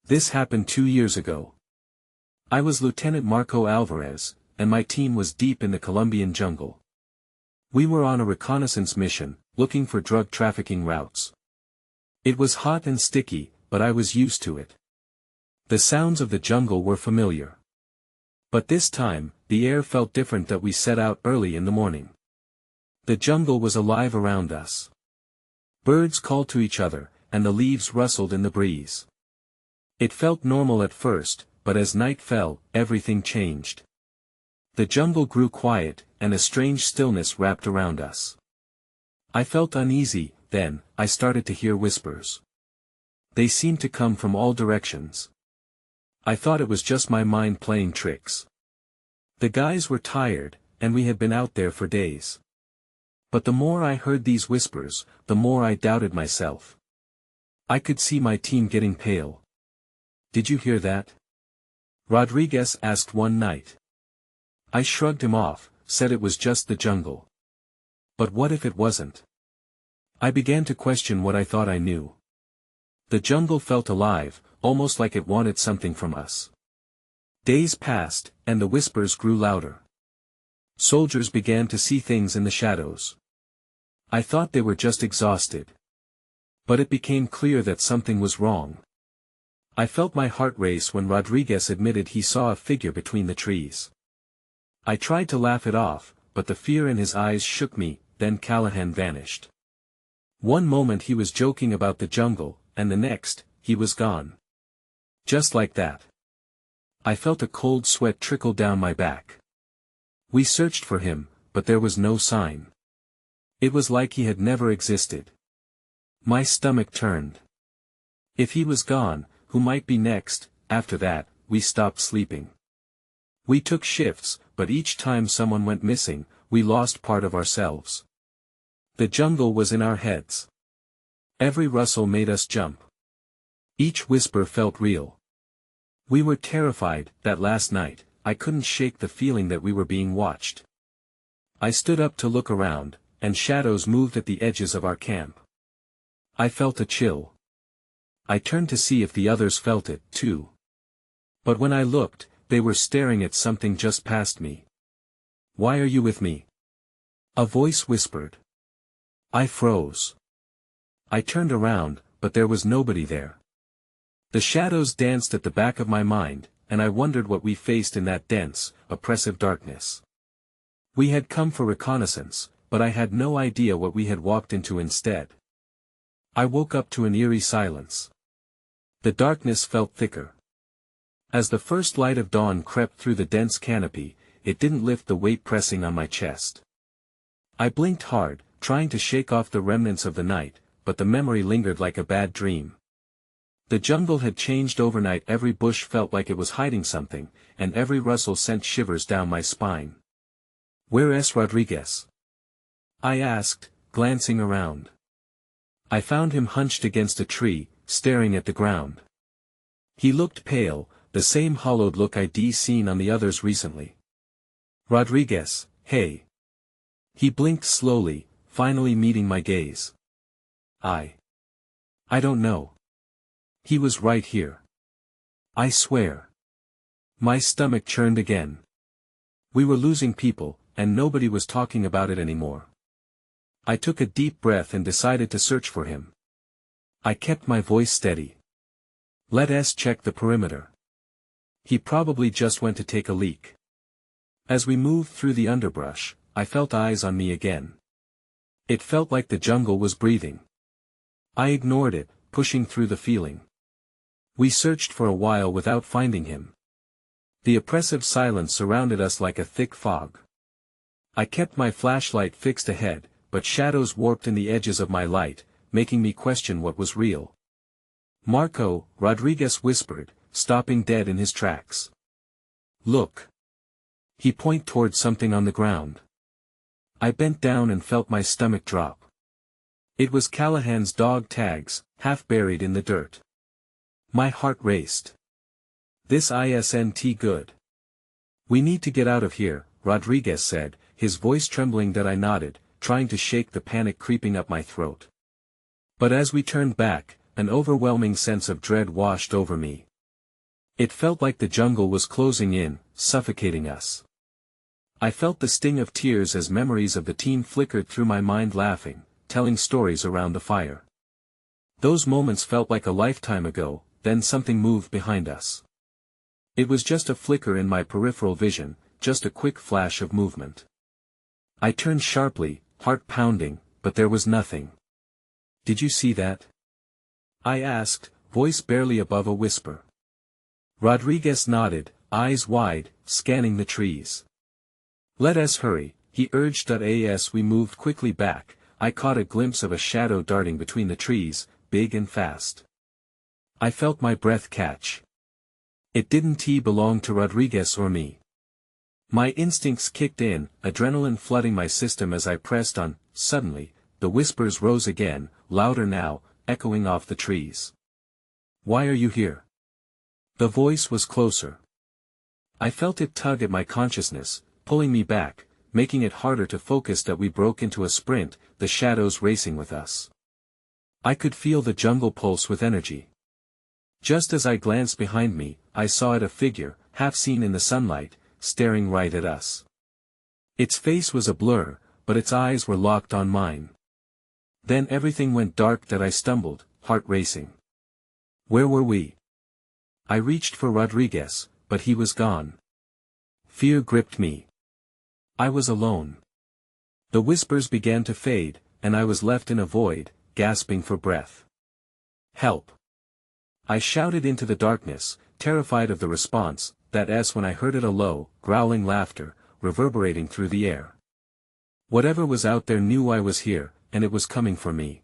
This happened 2 years ago. I was Lieutenant Marco Alvarez, and my team was deep in the Colombian jungle. We were on a reconnaissance mission, looking for drug trafficking routes. It was hot and sticky, but I was used to it. The sounds of the jungle were familiar. But this time, the air felt different that we set out early in the morning. The jungle was alive around us. Birds called to each other, and the leaves rustled in the breeze. It felt normal at first, but as night fell, everything changed. The jungle grew quiet, and a strange stillness wrapped around us. I felt uneasy, then, I started to hear whispers. They seemed to come from all directions. I thought it was just my mind playing tricks. The guys were tired, and we had been out there for days. But the more I heard these whispers, the more I doubted myself. I could see my team getting pale. "Did you hear that?" Rodriguez asked one night. I shrugged him off, said it was just the jungle. But what if it wasn't? I began to question what I thought I knew. The jungle felt alive, almost like it wanted something from us. Days passed, and the whispers grew louder. Soldiers began to see things in the shadows. I thought they were just exhausted. But it became clear that something was wrong. I felt my heart race when Rodriguez admitted he saw a figure between the trees. I tried to laugh it off, but the fear in his eyes shook me. Then Callahan vanished. One moment he was joking about the jungle, and the next, he was gone. Just like that. I felt a cold sweat trickle down my back. We searched for him, but there was no sign. It was like he had never existed. My stomach turned. If he was gone, who might be next? After that, we stopped sleeping. We took shifts, but each time someone went missing, we lost part of ourselves. The jungle was in our heads. Every rustle made us jump. Each whisper felt real. We were terrified. That last night, I couldn't shake the feeling that we were being watched. I stood up to look around, and shadows moved at the edges of our camp. I felt a chill. I turned to see if the others felt it, too. But when I looked, they were staring at something just past me. "Why are you with me?" a voice whispered. I froze. I turned around, but there was nobody there. The shadows danced at the back of my mind, and I wondered what we faced in that dense, oppressive darkness. We had come for reconnaissance, but I had no idea what we had walked into instead. I woke up to an eerie silence. The darkness felt thicker. As the first light of dawn crept through the dense canopy, it didn't lift the weight pressing on my chest. I blinked hard, trying to shake off the remnants of the night, but the memory lingered like a bad dream. The jungle had changed overnight. Every bush felt like it was hiding something, and every rustle sent shivers down my spine. "Where's Rodriguez?" I asked, glancing around. I found him hunched against a tree, staring at the ground. He looked pale, the same hollowed look I'd seen on the others recently. "Rodriguez, hey." He blinked slowly, finally meeting my gaze. I don't know. He was right here. I swear. My stomach churned again. We were losing people, and nobody was talking about it anymore. I took a deep breath and decided to search for him. I kept my voice steady. "Let's check the perimeter. He probably just went to take a leak." As we moved through the underbrush, I felt eyes on me again. It felt like the jungle was breathing. I ignored it, pushing through the feeling. We searched for a while without finding him. The oppressive silence surrounded us like a thick fog. I kept my flashlight fixed ahead, but shadows warped in the edges of my light, making me question what was real. "Marco," Rodriguez whispered, stopping dead in his tracks. "Look." He pointed toward something on the ground. I bent down and felt my stomach drop. It was Callahan's dog tags, half buried in the dirt. My heart raced. This isn't good. "We need to get out of here," Rodriguez said, his voice trembling. That I nodded, trying to shake the panic creeping up my throat. But as we turned back, an overwhelming sense of dread washed over me. It felt like the jungle was closing in, suffocating us. I felt the sting of tears as memories of the team flickered through my mind, laughing, telling stories around the fire. Those moments felt like a lifetime ago. Then something moved behind us. It was just a flicker in my peripheral vision, just a quick flash of movement. I turned sharply, heart pounding, but there was nothing. "Did you see that?" I asked, voice barely above a whisper. Rodriguez nodded, eyes wide, scanning the trees. "Let us hurry," he urged. As we moved quickly back, I caught a glimpse of a shadow darting between the trees, big and fast. I felt my breath catch. It didn't belong to Rodriguez or me. My instincts kicked in, adrenaline flooding my system as I pressed on. Suddenly, the whispers rose again, louder now, echoing off the trees. "Why are you here?" The voice was closer. I felt it tug at my consciousness, pulling me back, making it harder to focus. We broke into a sprint, the shadows racing with us. I could feel the jungle pulse with energy. Just as I glanced behind me, I saw it, a figure, half seen in the sunlight, staring right at us. Its face was a blur, but its eyes were locked on mine. Then everything went dark. I stumbled, heart racing. Where were we? I reached for Rodriguez, but he was gone. Fear gripped me. I was alone. The whispers began to fade, and I was left in a void, gasping for breath. "Help!" I shouted into the darkness, terrified of the response. When I heard it, a low, growling laughter, reverberating through the air. Whatever was out there knew I was here, and it was coming for me.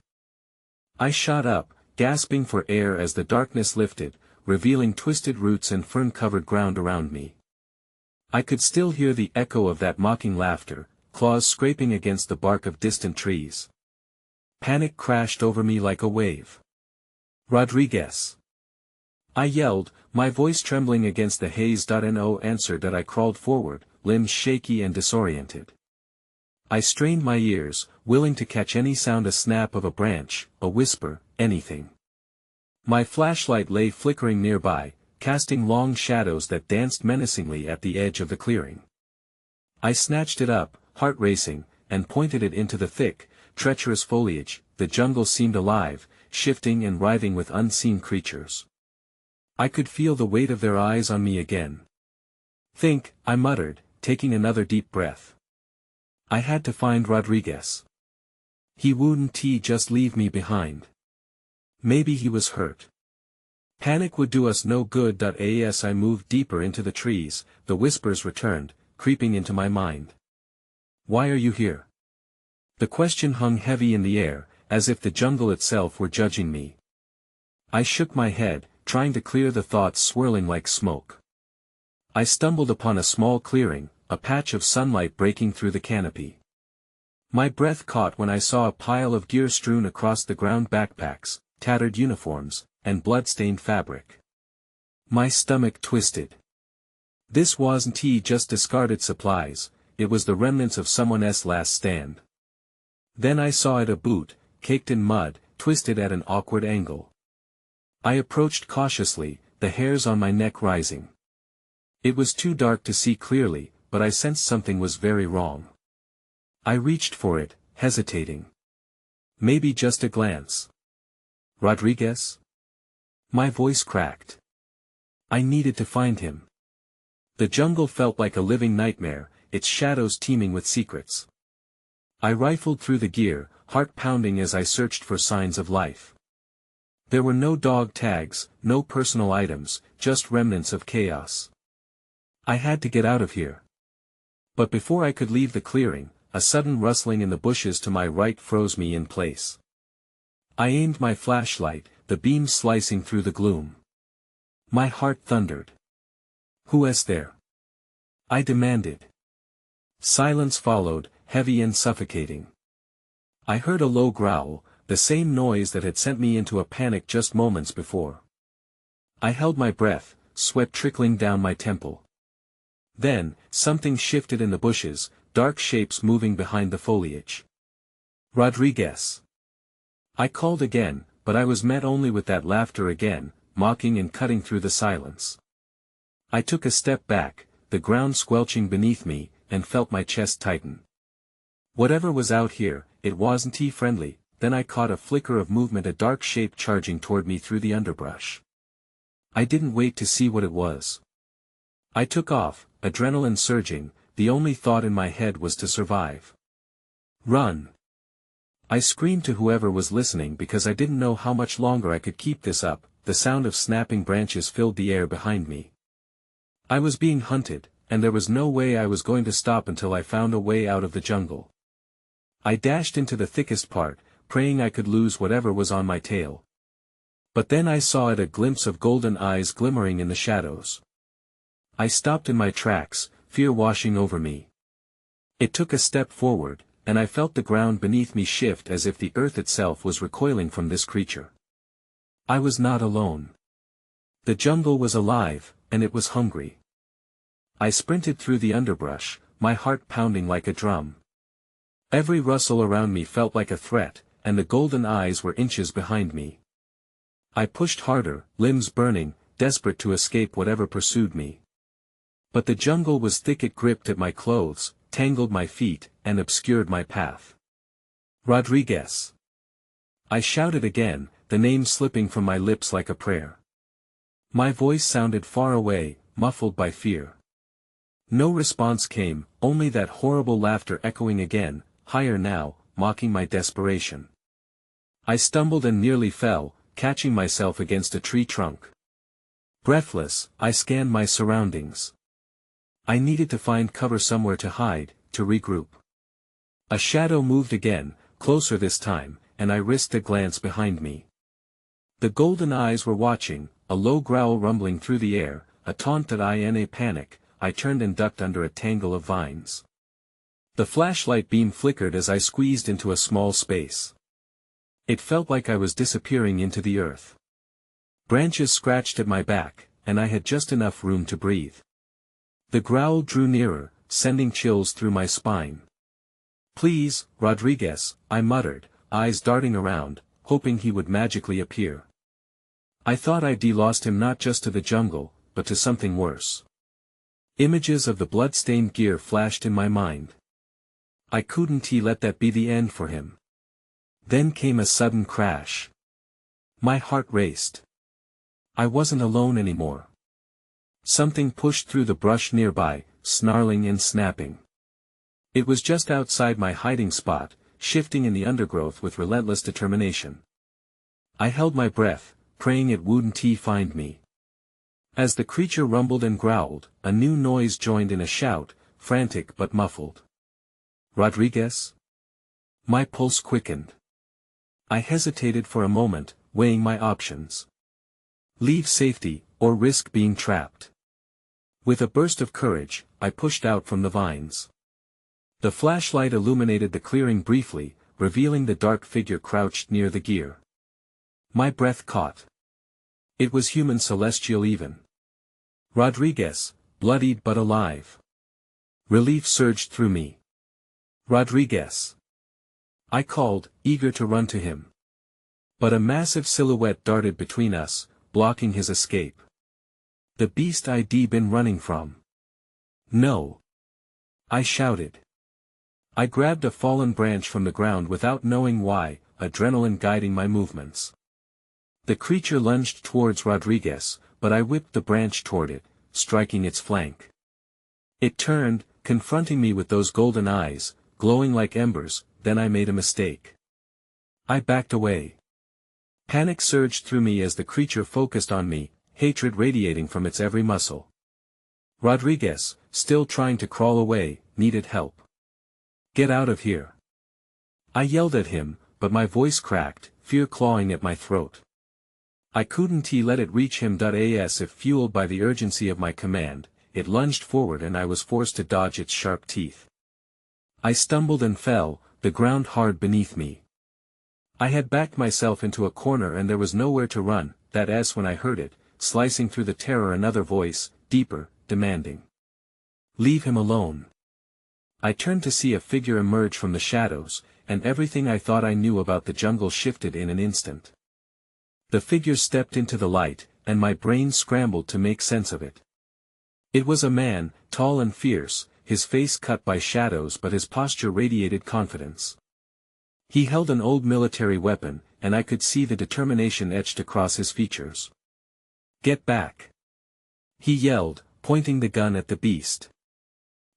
I shot up, gasping for air as the darkness lifted, revealing twisted roots and fern-covered ground around me. I could still hear the echo of that mocking laughter, claws scraping against the bark of distant trees. Panic crashed over me like a wave. "Rodriguez!" I yelled, my voice trembling against the haze. No answer. I crawled forward, limbs shaky and disoriented. I strained my ears, willing to catch any sound, a snap of a branch, a whisper, anything. My flashlight lay flickering nearby, casting long shadows that danced menacingly at the edge of the clearing. I snatched it up, heart racing, and pointed it into the thick, treacherous foliage. The jungle seemed alive, shifting and writhing with unseen creatures. I could feel the weight of their eyes on me again. "Think," I muttered, taking another deep breath. I had to find Rodriguez. He wouldn't just leave me behind. Maybe he was hurt. Panic would do us no good. As I moved deeper into the trees, the whispers returned, creeping into my mind. "Why are you here?" The question hung heavy in the air, as if the jungle itself were judging me. I shook my head, trying to clear the thoughts swirling like smoke. I stumbled upon a small clearing, a patch of sunlight breaking through the canopy. My breath caught when I saw a pile of gear strewn across the ground: backpacks, tattered uniforms, and blood-stained fabric. My stomach twisted. This wasn't just discarded supplies, it was the remnants of someone's last stand. Then I saw it, a boot, caked in mud, twisted at an awkward angle. I approached cautiously, the hairs on my neck rising. It was too dark to see clearly, but I sensed something was very wrong. I reached for it, hesitating. Maybe just a glance. "Rodriguez?" My voice cracked. I needed to find him. The jungle felt like a living nightmare, its shadows teeming with secrets. I rifled through the gear, heart pounding as I searched for signs of life. There were no dog tags, no personal items, just remnants of chaos. I had to get out of here. But before I could leave the clearing, a sudden rustling in the bushes to my right froze me in place. I aimed my flashlight, the beam slicing through the gloom. My heart thundered. "Who is there?" I demanded. Silence followed, heavy and suffocating. I heard a low growl, the same noise that had sent me into a panic just moments before. I held my breath, sweat trickling down my temple. Then, something shifted in the bushes, dark shapes moving behind the foliage. "Rodriguez!" I called again, but I was met only with that laughter again, mocking and cutting through the silence. I took a step back, the ground squelching beneath me, and felt my chest tighten. Whatever was out here, it wasn't friendly. Then I caught a flicker of movement, a dark shape charging toward me through the underbrush. I didn't wait to see what it was. I took off, adrenaline surging. The only thought in my head was to survive. Run! I screamed to whoever was listening because I didn't know how much longer I could keep this up. The sound of snapping branches filled the air behind me. I was being hunted, and there was no way I was going to stop until I found a way out of the jungle. I dashed into the thickest part, praying I could lose whatever was on my tail. But then I saw a glimpse of golden eyes glimmering in the shadows. I stopped in my tracks, fear washing over me. It took a step forward, and I felt the ground beneath me shift as if the earth itself was recoiling from this creature. I was not alone. The jungle was alive, and it was hungry. I sprinted through the underbrush, my heart pounding like a drum. Every rustle around me felt like a threat, and the golden eyes were inches behind me. I pushed harder, limbs burning, desperate to escape whatever pursued me. But the jungle was thick. It gripped at my clothes, tangled my feet, and obscured my path. Rodriguez! I shouted again, the name slipping from my lips like a prayer. My voice sounded far away, muffled by fear. No response came, only that horrible laughter echoing again, higher now, mocking my desperation. I stumbled and nearly fell, catching myself against a tree trunk. Breathless, I scanned my surroundings. I needed to find cover somewhere to hide, to regroup. A shadow moved again, closer this time, and I risked a glance behind me. The golden eyes were watching, a low growl rumbling through the air, a taunt that in a panic, I turned and ducked under a tangle of vines. The flashlight beam flickered as I squeezed into a small space. It felt like I was disappearing into the earth. Branches scratched at my back, and I had just enough room to breathe. The growl drew nearer, sending chills through my spine. "Please, Rodriguez," I muttered, eyes darting around, hoping he would magically appear. I thought I'd lost him not just to the jungle, but to something worse. Images of the blood-stained gear flashed in my mind. I couldn't let that be the end for him. Then came a sudden crash. My heart raced. I wasn't alone anymore. Something pushed through the brush nearby, snarling and snapping. It was just outside my hiding spot, shifting in the undergrowth with relentless determination. I held my breath, praying it wouldn't find me. As the creature rumbled and growled, a new noise joined in a shout, frantic but muffled. "Rodriguez?" My pulse quickened. I hesitated for a moment, weighing my options. Leave safety, or risk being trapped. With a burst of courage, I pushed out from the vines. The flashlight illuminated the clearing briefly, revealing the dark figure crouched near the gear. My breath caught. It was human, celestial even. Rodriguez, bloodied but alive. Relief surged through me. "Rodriguez!" I called, eager to run to him. But a massive silhouette darted between us, blocking his escape. The beast I'd been running from. "No!" I shouted. I grabbed a fallen branch from the ground without knowing why, adrenaline guiding my movements. The creature lunged towards Rodriguez, but I whipped the branch toward it, striking its flank. It turned, confronting me with those golden eyes, glowing like embers. Then I made a mistake. I backed away. Panic surged through me as the creature focused on me, hatred radiating from its every muscle. Rodriguez, still trying to crawl away, needed help. "Get out of here!" I yelled at him, but my voice cracked, fear clawing at my throat. I couldn't let it reach him. As if fueled by the urgency of my command, it lunged forward and I was forced to dodge its sharp teeth. I stumbled and fell, the ground hard beneath me. I had backed myself into a corner and there was nowhere to run. That's when I heard it, slicing through the terror, another voice, deeper, demanding. "Leave him alone." I turned to see a figure emerge from the shadows, and everything I thought I knew about the jungle shifted in an instant. The figure stepped into the light, and my brain scrambled to make sense of it. It was a man, tall and fierce, his face cut by shadows but his posture radiated confidence. He held an old military weapon, and I could see the determination etched across his features. "Get back!" he yelled, pointing the gun at the beast.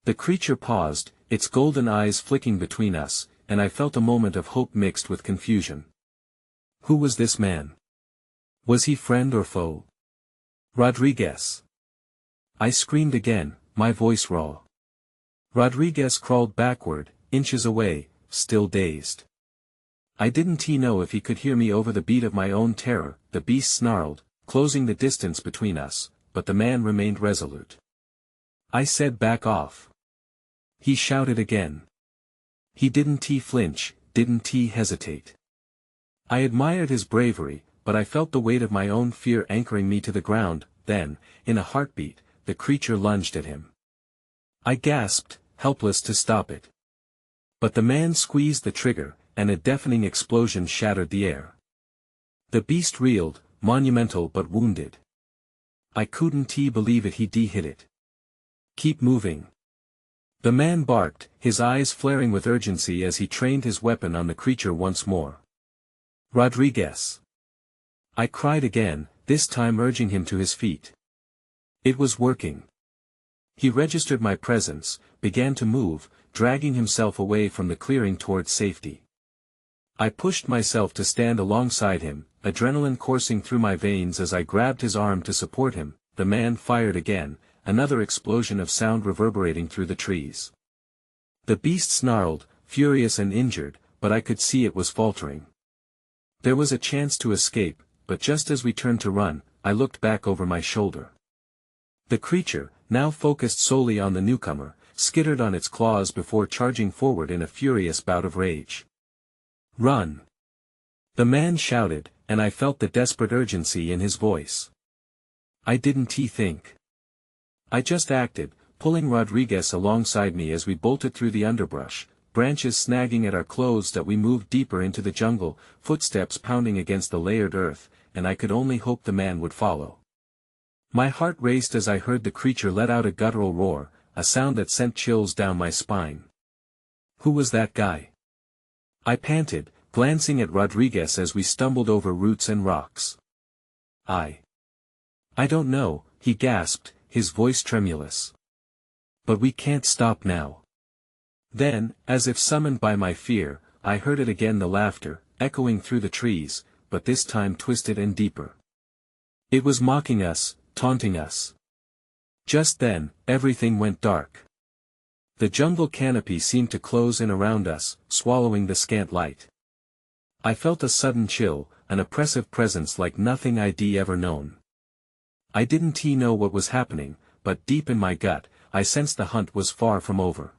The creature paused, its golden eyes flicking between us, and I felt a moment of hope mixed with confusion. Who was this man? Was he friend or foe? "Rodriguez!" I screamed again, my voice raw. Rodriguez crawled backward, inches away, still dazed. I didn't know if he could hear me over the beat of my own terror. The beast snarled, closing the distance between us, but the man remained resolute. I said back off. He shouted again. He didn't flinch, didn't hesitate. I admired his bravery, but I felt the weight of my own fear anchoring me to the ground. Then, in a heartbeat, the creature lunged at him. I gasped, helpless to stop it. But the man squeezed the trigger, and a deafening explosion shattered the air. The beast reeled, monumental but wounded. I couldn't believe it. He'd hit it. "Keep moving." The man barked, his eyes flaring with urgency as he trained his weapon on the creature once more. "Rodriguez!" I cried again, this time urging him to his feet. It was working. He registered my presence, began to move, dragging himself away from the clearing towards safety. I pushed myself to stand alongside him, adrenaline coursing through my veins as I grabbed his arm to support him. The man fired again, another explosion of sound reverberating through the trees. The beast snarled, furious and injured, but I could see it was faltering. There was a chance to escape, but just as we turned to run, I looked back over my shoulder. The creature, now focused solely on the newcomer, skittered on its claws before charging forward in a furious bout of rage. "Run!" the man shouted, and I felt the desperate urgency in his voice. I didn't think. I just acted, pulling Rodriguez alongside me as we bolted through the underbrush, branches snagging at our clothes that we moved deeper into the jungle, footsteps pounding against the layered earth, and I could only hope the man would follow. My heart raced as I heard the creature let out a guttural roar, a sound that sent chills down my spine. Who was that guy? I panted, glancing at Rodriguez as we stumbled over roots and rocks. I don't know," he gasped, his voice tremulous. "But we can't stop now." Then, as if summoned by my fear, I heard it again, the laughter, echoing through the trees, but this time twisted and deeper. It was mocking us, taunting us. Just then, everything went dark. The jungle canopy seemed to close in around us, swallowing the scant light. I felt a sudden chill, an oppressive presence like nothing I'd ever known. I didn't know what was happening, but deep in my gut, I sensed the hunt was far from over.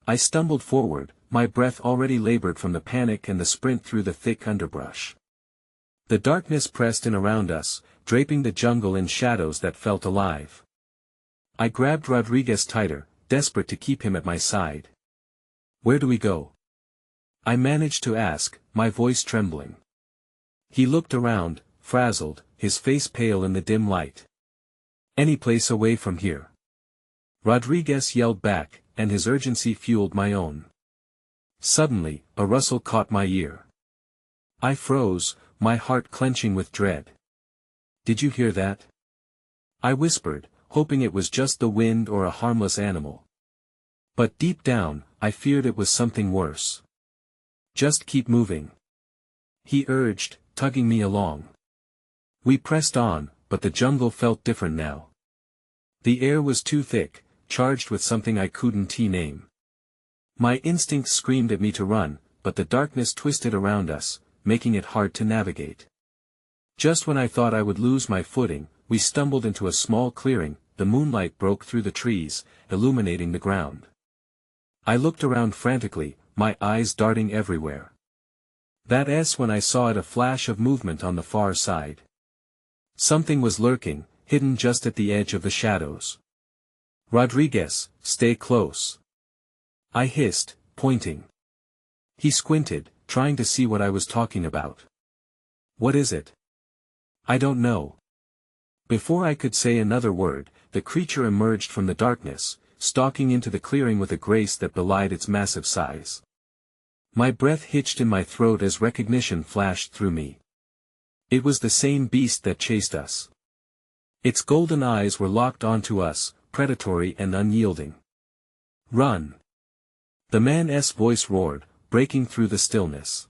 I stumbled forward, my breath already labored from the panic and the sprint through the thick underbrush. The darkness pressed in around us, draping the jungle in shadows that felt alive. I grabbed Rodriguez tighter, desperate to keep him at my side. "Where do we go?" I managed to ask, my voice trembling. He looked around, frazzled, his face pale in the dim light. "Any place away from here," Rodriguez yelled back, and his urgency fueled my own. Suddenly, a rustle caught my ear. I froze, my heart clenching with dread. "Did you hear that?" I whispered, hoping it was just the wind or a harmless animal. But deep down, I feared it was something worse. "Just keep moving," he urged, tugging me along. We pressed on, but the jungle felt different now. The air was too thick, charged with something I couldn't name. My instincts screamed at me to run, but the darkness twisted around us, making it hard to navigate. Just when I thought I would lose my footing, we stumbled into a small clearing. The moonlight broke through the trees, illuminating the ground. I looked around frantically, my eyes darting everywhere. That's when I saw a flash of movement on the far side. Something was lurking, hidden just at the edge of the shadows. "Rodriguez, stay close," I hissed, pointing. He squinted, trying to see what I was talking about. "What is it?" "I don't know." Before I could say another word, the creature emerged from the darkness, stalking into the clearing with a grace that belied its massive size. My breath hitched in my throat as recognition flashed through me. It was the same beast that chased us. Its golden eyes were locked onto us, predatory and unyielding. "Run!" the man's voice roared, breaking through the stillness.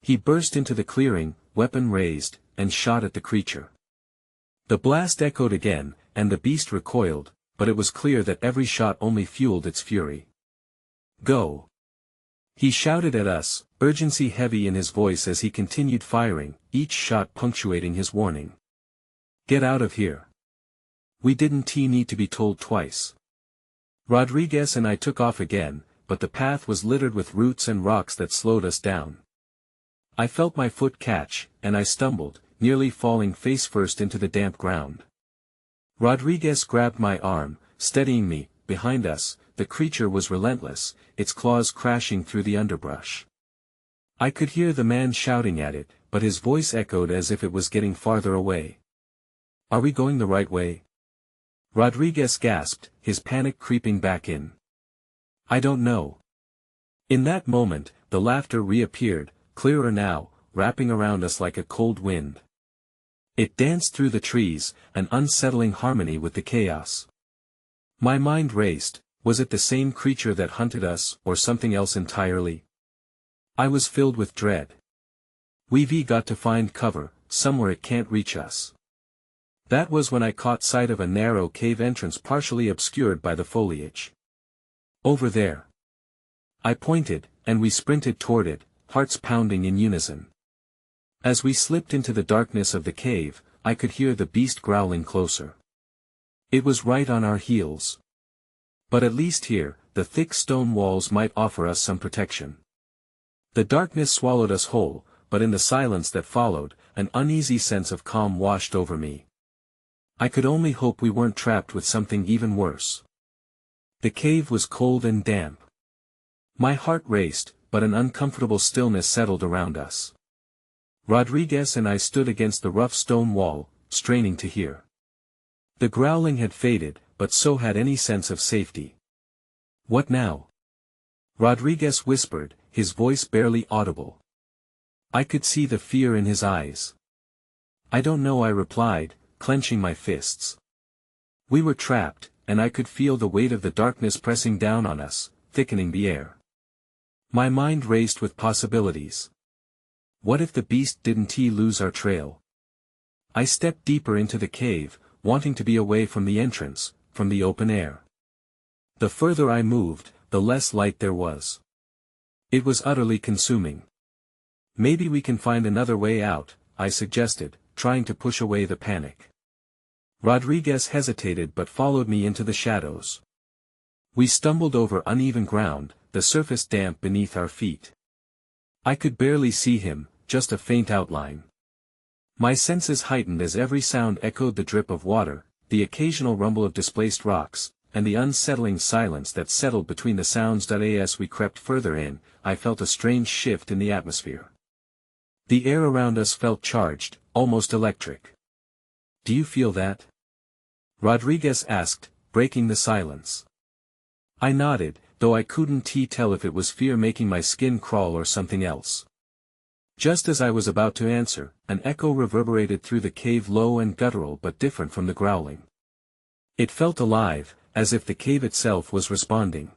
He burst into the clearing, weapon raised, and shot at the creature. The blast echoed again, and the beast recoiled, but it was clear that every shot only fueled its fury. "Go!" he shouted at us, urgency heavy in his voice as he continued firing, each shot punctuating his warning. "Get out of here." We didn't need to be told twice. Rodriguez and I took off again, but the path was littered with roots and rocks that slowed us down. I felt my foot catch, and I stumbled, nearly falling face first into the damp ground. Rodriguez grabbed my arm, steadying me. Behind us, the creature was relentless, its claws crashing through the underbrush. I could hear the man shouting at it, but his voice echoed as if it was getting farther away. "Are we going the right way?" Rodriguez gasped, his panic creeping back in. "I don't know." In that moment, the laughter reappeared, clearer now, wrapping around us like a cold wind. It danced through the trees, an unsettling harmony with the chaos. My mind raced. Was it the same creature that hunted us, or something else entirely? I was filled with dread. We've got to find cover, somewhere it can't reach us. That was when I caught sight of a narrow cave entrance partially obscured by the foliage. "Over there." I pointed, and we sprinted toward it, hearts pounding in unison. As we slipped into the darkness of the cave, I could hear the beast growling closer. It was right on our heels. But at least here, the thick stone walls might offer us some protection. The darkness swallowed us whole, but in the silence that followed, an uneasy sense of calm washed over me. I could only hope we weren't trapped with something even worse. The cave was cold and damp. My heart raced, but an uncomfortable stillness settled around us. Rodriguez and I stood against the rough stone wall, straining to hear. The growling had faded, but so had any sense of safety. "What now?" Rodriguez whispered, his voice barely audible. I could see the fear in his eyes. "I don't know," I replied, clenching my fists. We were trapped, and I could feel the weight of the darkness pressing down on us, thickening the air. My mind raced with possibilities. What if the beast didn't lose our trail? I stepped deeper into the cave, wanting to be away from the entrance, from the open air. The further I moved, the less light there was. It was utterly consuming. "Maybe we can find another way out," I suggested, trying to push away the panic. Rodriguez hesitated but followed me into the shadows. We stumbled over uneven ground, the surface damp beneath our feet. I could barely see him, just a faint outline. My senses heightened as every sound echoed: the drip of water, the occasional rumble of displaced rocks, and the unsettling silence that settled between the sounds. As we crept further in, I felt a strange shift in the atmosphere. The air around us felt charged, almost electric. "Do you feel that?" Rodriguez asked, breaking the silence. I nodded, though I couldn't tell if it was fear making my skin crawl or something else. Just as I was about to answer, an echo reverberated through the cave, low and guttural but different from the growling. It felt alive, as if the cave itself was responding.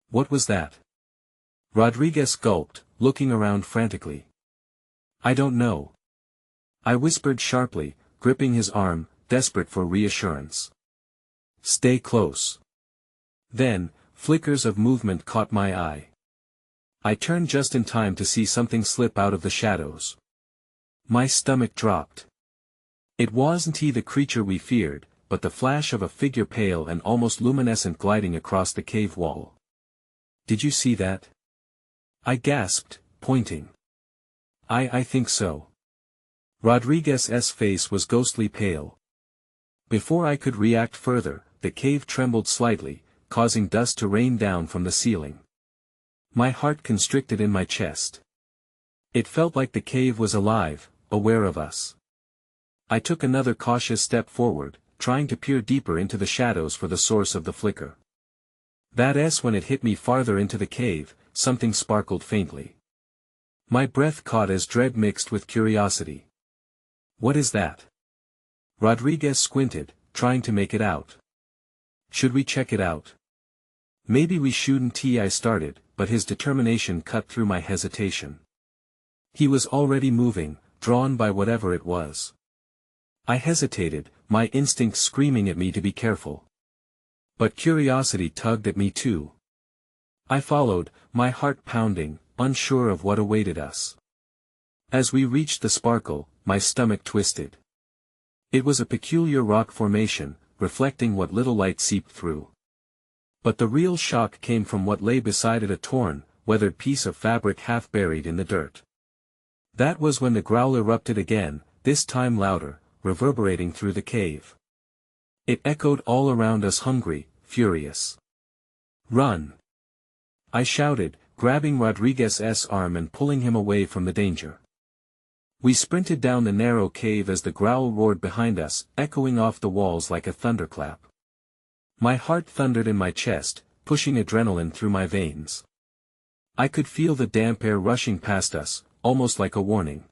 "What was that?" Rodriguez gulped, looking around frantically. "I don't know." I whispered sharply, gripping his arm, desperate for reassurance. "Stay close." Then, flickers of movement caught my eye. I turned just in time to see something slip out of the shadows. My stomach dropped. It wasn't the creature we feared, but the flash of a figure, pale and almost luminescent, gliding across the cave wall. "Did you see that?" I gasped, pointing. I think so." Rodriguez's face was ghostly pale. Before I could react further, the cave trembled slightly, causing dust to rain down from the ceiling. My heart constricted in my chest. It felt like the cave was alive, aware of us. I took another cautious step forward, trying to peer deeper into the shadows for the source of the flicker. When it hit me farther into the cave, something sparkled faintly. My breath caught as dread mixed with curiosity. "What is that?" Rodriguez squinted, trying to make it out. "Should we check it out?" "Maybe we shouldn't," I started, but his determination cut through my hesitation. He was already moving, drawn by whatever it was. I hesitated, my instincts screaming at me to be careful. But curiosity tugged at me too. I followed, my heart pounding, unsure of what awaited us. As we reached the sparkle, my stomach twisted. It was a peculiar rock formation, reflecting what little light seeped through. But the real shock came from what lay beside it, a torn, weathered piece of fabric half buried in the dirt. That was when the growl erupted again, this time louder, reverberating through the cave. It echoed all around us, hungry, furious. "Run!" I shouted, grabbing Rodriguez's arm and pulling him away from the danger. We sprinted down the narrow cave as the growl roared behind us, echoing off the walls like a thunderclap. My heart thundered in my chest, pushing adrenaline through my veins. I could feel the damp air rushing past us, almost like a warning.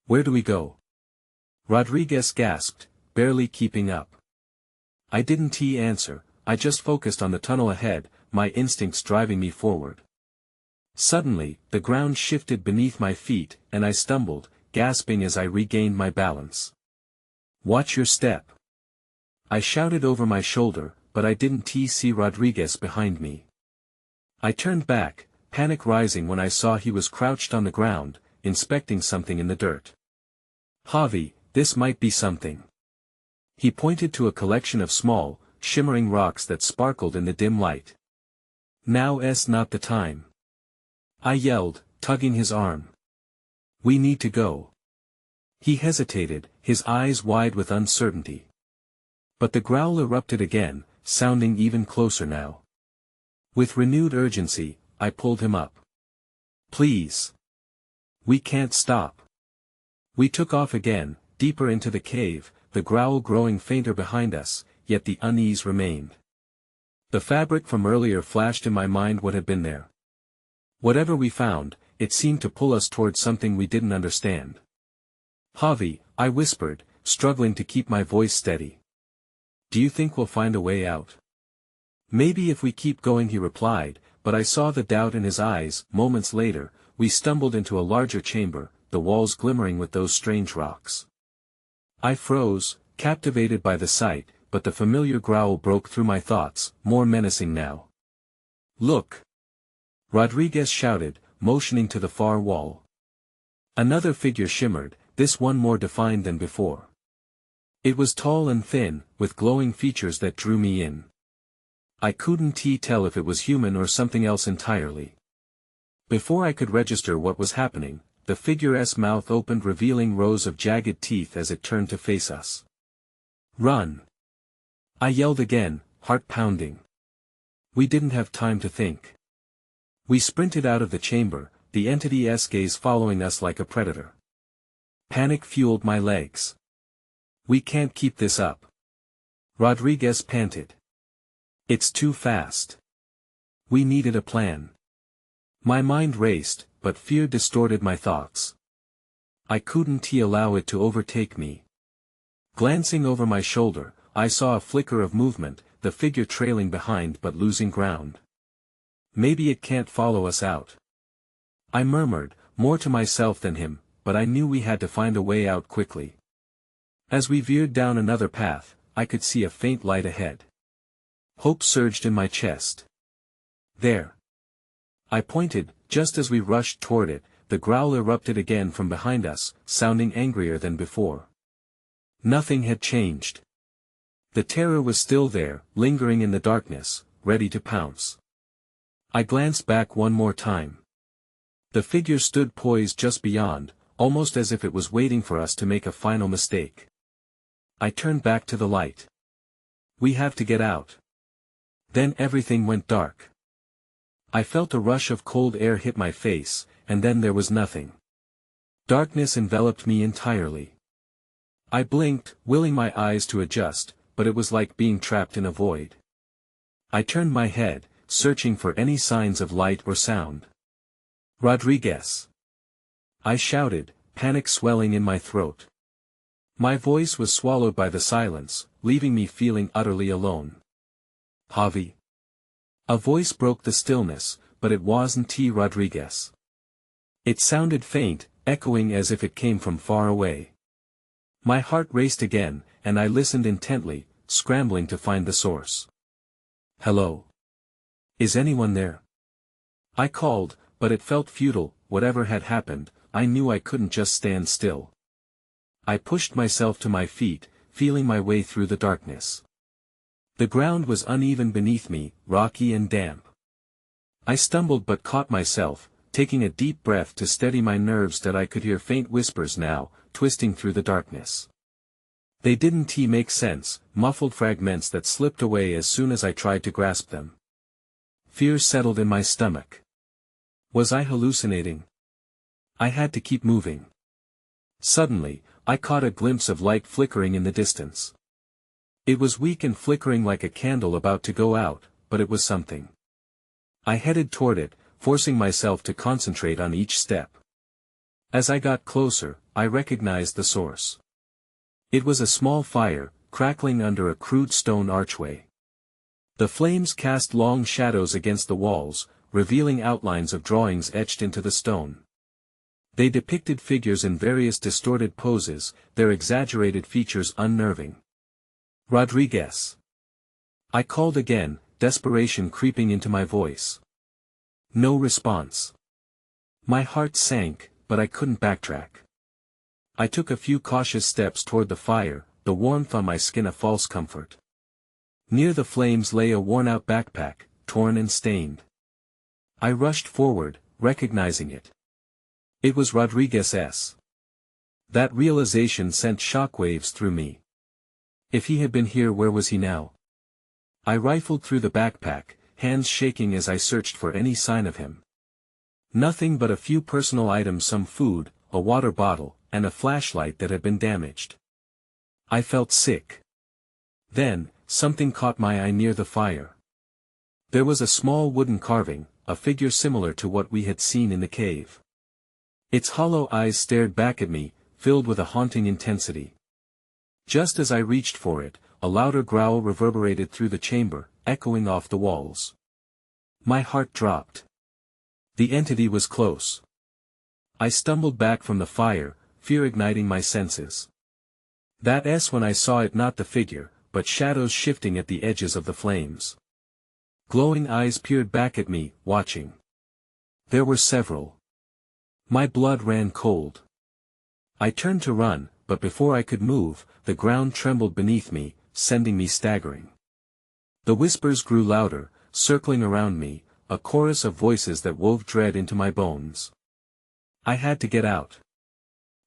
"Where do we go?" Rodriguez gasped, barely keeping up. I didn't answer, I just focused on the tunnel ahead, my instincts driving me forward. Suddenly, the ground shifted beneath my feet, and I stumbled, gasping as I regained my balance. "Watch your step!" I shouted over my shoulder, but I didn't see Rodriguez behind me. I turned back, panic rising when I saw he was crouched on the ground, inspecting something in the dirt. "Javi, this might be something." He pointed to a collection of small, shimmering rocks that sparkled in the dim light. "Now's not the time," I yelled, tugging his arm. "We need to go." He hesitated, his eyes wide with uncertainty. But the growl erupted again, sounding even closer now. With renewed urgency, I pulled him up. "Please. We can't stop." We took off again, deeper into the cave, the growl growing fainter behind us, yet the unease remained. The fabric from earlier flashed in my mind what had been there. Whatever we found, it seemed to pull us towards something we didn't understand. "Javi," I whispered, struggling to keep my voice steady. "Do you think we'll find a way out?" "Maybe if we keep going," he replied, but I saw the doubt in his eyes. Moments later, we stumbled into a larger chamber, the walls glimmering with those strange rocks. I froze, captivated by the sight, but the familiar growl broke through my thoughts, more menacing now. "Look!" Rodriguez shouted, motioning to the far wall. Another figure shimmered, this one more defined than before. It was tall and thin, with glowing features that drew me in. I couldn't tell if it was human or something else entirely. Before I could register what was happening, the figure's mouth opened, revealing rows of jagged teeth as it turned to face us. "Run!" I yelled again, heart pounding. We didn't have time to think. We sprinted out of the chamber, the entity's gaze following us like a predator. Panic fueled my legs. "We can't keep this up," Rodriguez panted. "It's too fast. We needed a plan." My mind raced, but fear distorted my thoughts. I couldn't allow it to overtake me. Glancing over my shoulder, I saw a flicker of movement, the figure trailing behind but losing ground. "Maybe it can't follow us out," I murmured, more to myself than him, but I knew we had to find a way out quickly. As we veered down another path, I could see a faint light ahead. Hope surged in my chest. "There!" I pointed. Just as we rushed toward it, the growl erupted again from behind us, sounding angrier than before. Nothing had changed. The terror was still there, lingering in the darkness, ready to pounce. I glanced back one more time. The figure stood poised just beyond, almost as if it was waiting for us to make a final mistake. I turned back to the light. "We have to get out." Then everything went dark. I felt a rush of cold air hit my face, and then there was nothing. Darkness enveloped me entirely. I blinked, willing my eyes to adjust, but it was like being trapped in a void. I turned my head, searching for any signs of light or sound. "Rodriguez!" I shouted, panic swelling in my throat. My voice was swallowed by the silence, leaving me feeling utterly alone. "Javi." A voice broke the stillness, but it wasn't T. Rodriguez. It sounded faint, echoing as if it came from far away. My heart raced again, and I listened intently, scrambling to find the source. "Hello? Is anyone there?" I called, but it felt futile. Whatever had happened, I knew I couldn't just stand still. I pushed myself to my feet, feeling my way through the darkness. The ground was uneven beneath me, rocky and damp. I stumbled but caught myself, taking a deep breath to steady my nerves that I could hear faint whispers now, twisting through the darkness. They didn't make sense, muffled fragments that slipped away as soon as I tried to grasp them. Fear settled in my stomach. Was I hallucinating? I had to keep moving. Suddenly, I caught a glimpse of light flickering in the distance. It was weak and flickering like a candle about to go out, but it was something. I headed toward it, forcing myself to concentrate on each step. As I got closer, I recognized the source. It was a small fire, crackling under a crude stone archway. The flames cast long shadows against the walls, revealing outlines of drawings etched into the stone. They depicted figures in various distorted poses, their exaggerated features unnerving. "Rodriguez." I called again, desperation creeping into my voice. No response. My heart sank, but I couldn't backtrack. I took a few cautious steps toward the fire, the warmth on my skin a false comfort. Near the flames lay a worn-out backpack, torn and stained. I rushed forward, recognizing it. It was Rodriguez's. That realization sent shockwaves through me. If he had been here, where was he now? I rifled through the backpack, hands shaking as I searched for any sign of him. Nothing but a few personal items, some food, a water bottle, and a flashlight that had been damaged. I felt sick. Then, something caught my eye near the fire. There was a small wooden carving, a figure similar to what we had seen in the cave. Its hollow eyes stared back at me, filled with a haunting intensity. Just as I reached for it, a louder growl reverberated through the chamber, echoing off the walls. My heart dropped. The entity was close. I stumbled back from the fire, fear igniting my senses. That s when I saw it, not the figure, but shadows shifting at the edges of the flames. Glowing eyes peered back at me, watching. There were several. My blood ran cold. I turned to run, but before I could move, the ground trembled beneath me, sending me staggering. The whispers grew louder, circling around me, a chorus of voices that wove dread into my bones. I had to get out.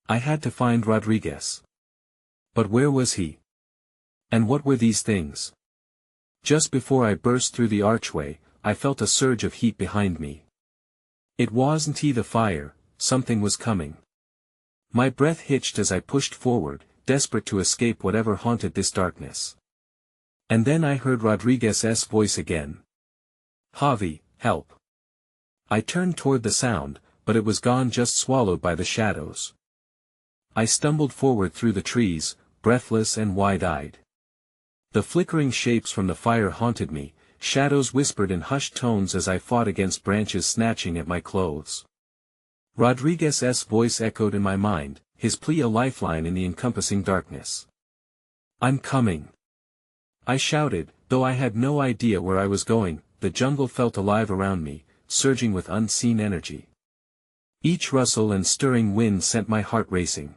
I had to find Rodriguez. But where was he? And what were these things? Just before I burst through the archway, I felt a surge of heat behind me. It wasn't the fire, something was coming. My breath hitched as I pushed forward, desperate to escape whatever haunted this darkness. And then I heard Rodriguez's voice again. "Javi, help." I turned toward the sound, but it was gone, just swallowed by the shadows. I stumbled forward through the trees, breathless and wide-eyed. The flickering shapes from the fire haunted me, shadows whispered in hushed tones as I fought against branches snatching at my clothes. Rodriguez's voice echoed in my mind, his plea a lifeline in the encompassing darkness. "I'm coming." I shouted, though I had no idea where I was going. The jungle felt alive around me, surging with unseen energy. Each rustle and stirring wind sent my heart racing.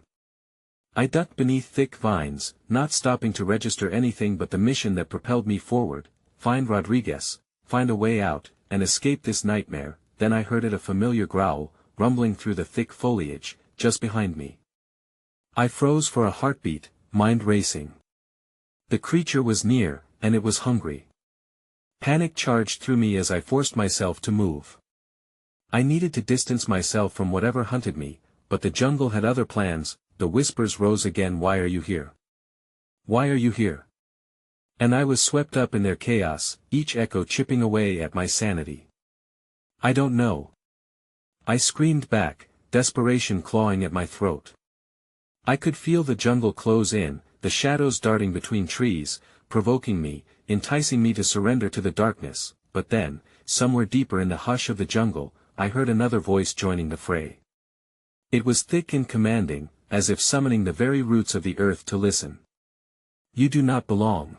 I ducked beneath thick vines, not stopping to register anything but the mission that propelled me forward: find Rodriguez, find a way out, and escape this nightmare. Then I heard a familiar growl, rumbling through the thick foliage, just behind me. I froze for a heartbeat, mind racing. The creature was near, and it was hungry. Panic charged through me as I forced myself to move. I needed to distance myself from whatever hunted me, but the jungle had other plans. the whispers rose again. Why are you here? Why are you here? And I was swept up in their chaos, each echo chipping away at my sanity. I don't know. I screamed back, desperation clawing at my throat. I could feel the jungle close in, the shadows darting between trees, provoking me, enticing me to surrender to the darkness, but then, somewhere deeper in the hush of the jungle, I heard another voice joining the fray. It was thick and commanding, as if summoning the very roots of the earth to listen. You do not belong.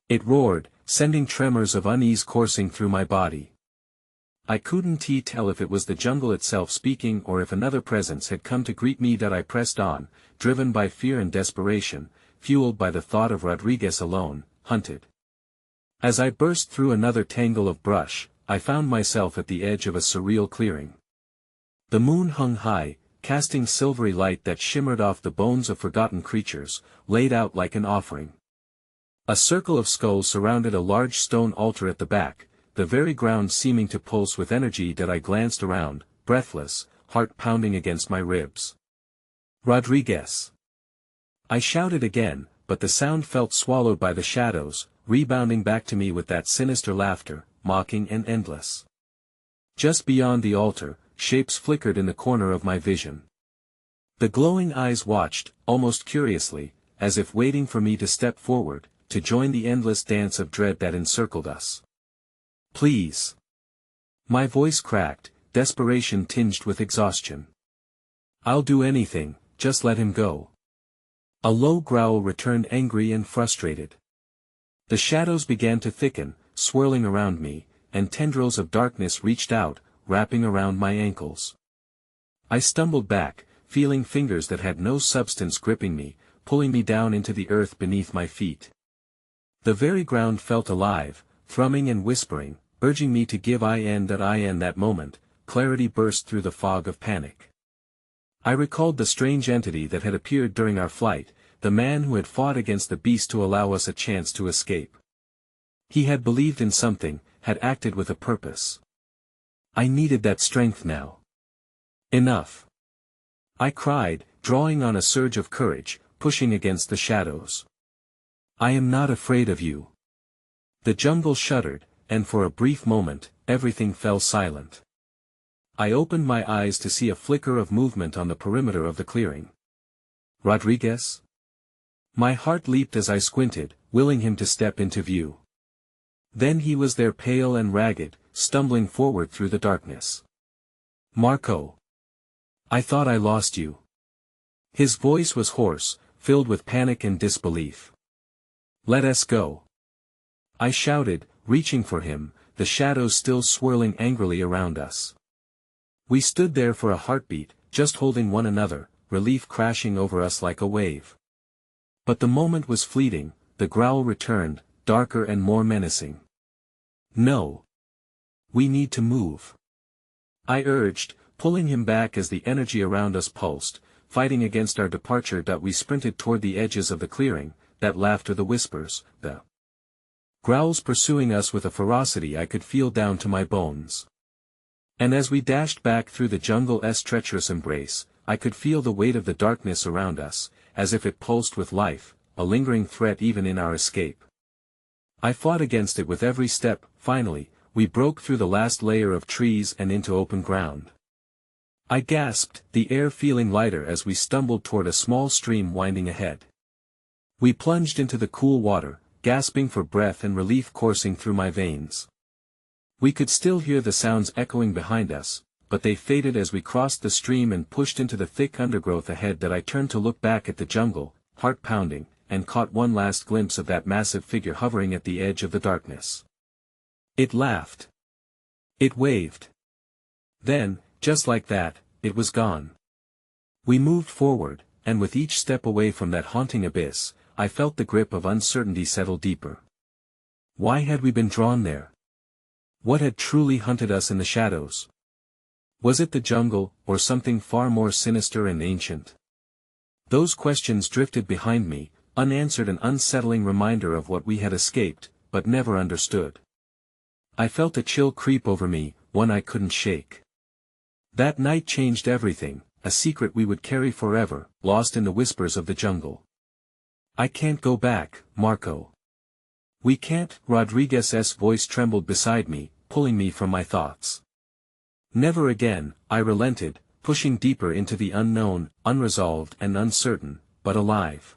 It roared, sending tremors of unease coursing through my body. I couldn't tell if it was the jungle itself speaking or if another presence had come to greet me. That I pressed on, driven by fear and desperation, fueled by the thought of Rodriguez alone, hunted. As I burst through another tangle of brush, I found myself at the edge of a surreal clearing. The moon hung high, casting silvery light that shimmered off the bones of forgotten creatures, laid out like an offering. A circle of skulls surrounded a large stone altar at the back, the very ground seeming to pulse with energy. That I glanced around, breathless, heart pounding against my ribs. Rodriguez! I shouted again, but the sound felt swallowed by the shadows, rebounding back to me with that sinister laughter, mocking and endless. Just beyond the altar, shapes flickered in the corner of my vision. The glowing eyes watched, almost curiously, as if waiting for me to step forward, to join the endless dance of dread that encircled us. Please. My voice cracked, desperation tinged with exhaustion. I'll do anything, just let him go. A low growl returned, angry and frustrated. The shadows began to thicken, swirling around me, and tendrils of darkness reached out, wrapping around my ankles. I stumbled back, feeling fingers that had no substance gripping me, pulling me down into the earth beneath my feet. The very ground felt alive, thrumming and whispering, urging me to give in. That moment, clarity burst through the fog of panic. I recalled the strange entity that had appeared during our flight, the man who had fought against the beast to allow us a chance to escape. He had believed in something, had acted with a purpose. I needed that strength now. Enough! I cried, drawing on a surge of courage, pushing against the shadows. I am not afraid of you. The jungle shuddered, and for a brief moment, everything fell silent. I opened my eyes to see a flicker of movement on the perimeter of the clearing. Rodriguez? My heart leaped as I squinted, willing him to step into view. Then he was there, pale and ragged, stumbling forward through the darkness. Marco! I thought I lost you. His voice was hoarse, filled with panic and disbelief. Let us go. I shouted, reaching for him, the shadows still swirling angrily around us. We stood there for a heartbeat, just holding one another, relief crashing over us like a wave. But the moment was fleeting, the growl returned, darker and more menacing. No. We need to move. I urged, pulling him back as the energy around us pulsed, fighting against our departure. We sprinted toward the edges of the clearing, that laughter, the whispers, the growls pursuing us with a ferocity I could feel down to my bones. And as we dashed back through the jungle's treacherous embrace, I could feel the weight of the darkness around us, as if it pulsed with life, a lingering threat even in our escape. I fought against it with every step. Finally, we broke through the last layer of trees and into open ground. I gasped, the air feeling lighter as we stumbled toward a small stream winding ahead. We plunged into the cool water, gasping for breath and relief coursing through my veins. We could still hear the sounds echoing behind us, but they faded as we crossed the stream and pushed into the thick undergrowth ahead. I turned to look back at the jungle, heart pounding, and caught one last glimpse of that massive figure hovering at the edge of the darkness. It laughed. It waved. Then, just like that, it was gone. We moved forward, and with each step away from that haunting abyss, I felt the grip of uncertainty settle deeper. Why had we been drawn there? What had truly hunted us in the shadows? Was it the jungle, or something far more sinister and ancient? Those questions drifted behind me, unanswered, an unsettling reminder of what we had escaped, but never understood. I felt a chill creep over me, one I couldn't shake. That night changed everything, a secret we would carry forever, lost in the whispers of the jungle. I can't go back, Marco. We can't. Rodriguez's voice trembled beside me, pulling me from my thoughts. Never again, I relented, pushing deeper into the unknown, unresolved and uncertain, but alive.